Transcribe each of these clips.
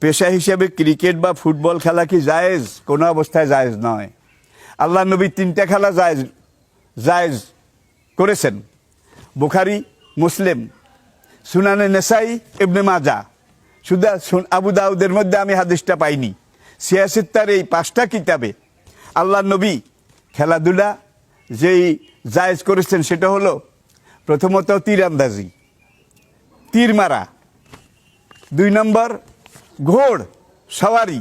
পেশা হিসেবে ক্রিকেট বা ফুটবল খেলা কি জায়েজ? কোনো অবস্থায় জায়েজ নয়। আল্লাহ নবী 3টা খেলা জায়েজ করেছেন। বুখারী, মুসলিম, সুনানে নেসাই, ইবনে মাজা। শুধু আবু দাউদের মধ্যে আমি হাদিসটা পাইনি। সিয়াসিত্তার এই 5টা কিতাবে আল্লাহ নবী খেলাধুলা যেই জায়েজ করেছেন সেটা হলো প্রথমত তীরন্দাজি, তীর মারা। 2 নম্বর ঘোড় সওয়ারি,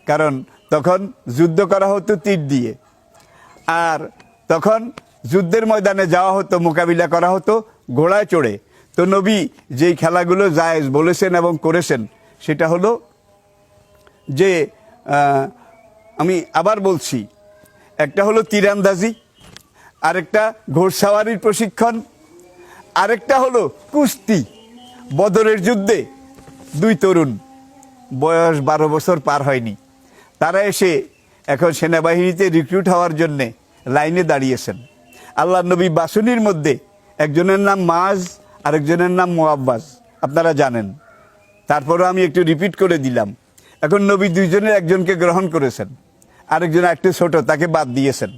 কারণ তখন যুদ্ধ করা হতো তীর দিয়ে, আর তখন যুদ্ধের ময়দানে যাওয়া হতো, মোকাবিলা করা হতো ঘোড়ায় চড়ে। তো নবী যেই খেলাগুলো জায়েজ বলেছেন এবং করেছেন সেটা হলো যে আমি আবার বলছি, একটা হলো তীরন্দাজি, আরেকটা ঘোড়সাওয়ারির প্রশিক্ষণ, আরেকটা হলো কুস্তি। বদরের যুদ্ধে 2 তরুণ, বয়স 12 বছর পার হয়নি, তারা এসে এখন সেনাবাহিনীতে রিক্রুট হওয়ার জন্যে লাইনে দাঁড়িয়েছেন। আল্লাহ নবী বাসুনির মধ্যে একজনের নাম মাজ, আরেকজনের নাম মুআব্বাজ, আপনারা জানেন। তারপরও আমি একটু রিপিট করে দিলাম। এখন নবী 2 জনের একজনকে গ্রহণ করেছেন, আরেকজন একটু ছোট, তাকে বাদ দিয়েছেন।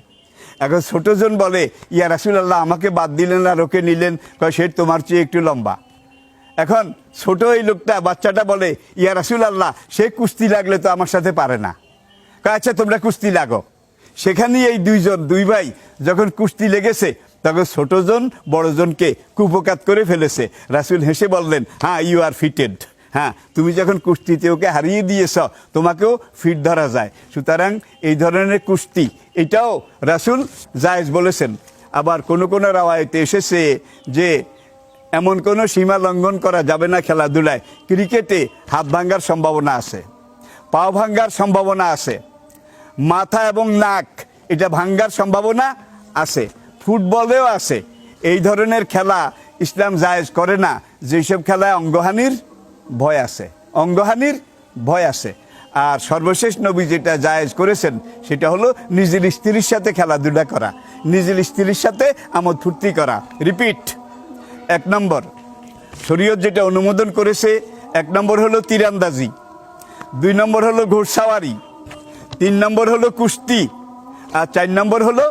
এখন ছোটজন বলে, ইয়া রাসূলুল্লাহ, আমাকে বাদ দিলেন আর ওকে নিলেন? কয়, সে তোমার চেয়ে একটু লম্বা। এখন ছোট এই লোকটা, বাচ্চাটা বলে, ইয়া রাসূলুল্লাহ, সে কুস্তি লাগলে তো আমার সাথে পারে না। কয়, আচ্ছা তোমরা কুস্তি লাগো। সেখানেই এই 2 ভাই যখন কুস্তি লেগেছে, তখন ছোটজন বড়জনকে কুপকাত করে ফেলেছে। রাসূল হেসে বললেন, হ্যাঁ, ইউ আর ফিটেড। হ্যাঁ, তুমি যখন কুস্তিতে ওকে হারিয়ে দিয়েছ, তোমাকেও ফিট ধরা যায়। সুতরাং এই ধরনের কুস্তি, এটাও রাসূল জায়েজ বলেছেন। আবার কোনো রাওয়ায়াতে এসেছে যে এমন কোনো সীমা লঙ্ঘন করা যাবে না খেলাধুলায়। ক্রিকেটে হাত ভাঙ্গার সম্ভাবনা আছে, পা ভাঙ্গার সম্ভাবনা আছে, মাথা এবং নাক এটা ভাঙ্গার সম্ভাবনা আছে, ফুটবলেও আছে। এই ধরনের খেলা ইসলাম জায়েজ করে না, যেসব খেলায় অঙ্গহানির ভয় আছে। আর সর্বশেষ নবী যেটা জায়েজ করেছেন সেটা হলো নিজের স্ত্রীর সাথে খেলাধুলা করা, নিজের স্ত্রীর সাথে আমোদ ফুর্তি করা। রিপিট, 1 নম্বর শরীয়ত যেটা অনুমোদন করেছে, 1 নম্বর হলো তীরন্দাজি, 2 নম্বর হলো ঘোড়সাওয়ারি, 3 নম্বর হলো কুস্তি, আর 4 নম্বর হলো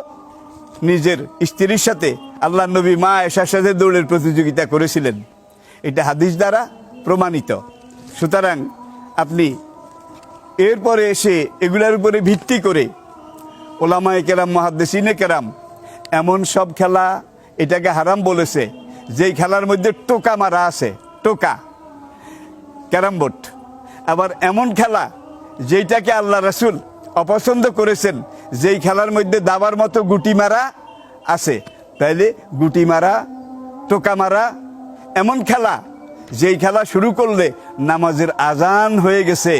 নিজের স্ত্রীর সাথে। আল্লাহ নবী মা আয়েশার সাথে দৌড়ের প্রতিযোগিতা করেছিলেন, এটা হাদিস দ্বারা প্রমাণিত। সুতরাং আপনি এরপরে এসে এগুলার উপরে ভিত্তি করে ওলামায়ে কেরাম, মুহাদ্দিসিনে কেরাম এমন সব খেলা এটাকে হারাম বলেছে যেই খেলার মধ্যে টোকা মারা আছে, টোকা, ক্যারাম বোর্ড। আবার এমন খেলা যেইটাকে আল্লাহ রাসূল অপছন্দ করেছেন, যেই খেলার মধ্যে দাবার মতো গুটি মারা আছে। তাইলে গুটি মারা, টোকা মারা, এমন খেলা যেই খেলা শুরু করলে নামাজের আজান হয়ে গেছে,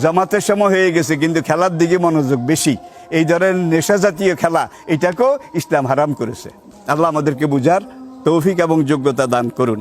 জামাতের সময় হয়ে গেছে, কিন্তু খেলার দিকে মনোযোগ বেশি, এই ধরনের নেশা জাতীয় খেলা, এটাকেও ইসলাম হারাম করেছে। আল্লাহ আমাদেরকে বুঝার তৌফিক এবং যোগ্যতা দান করুন।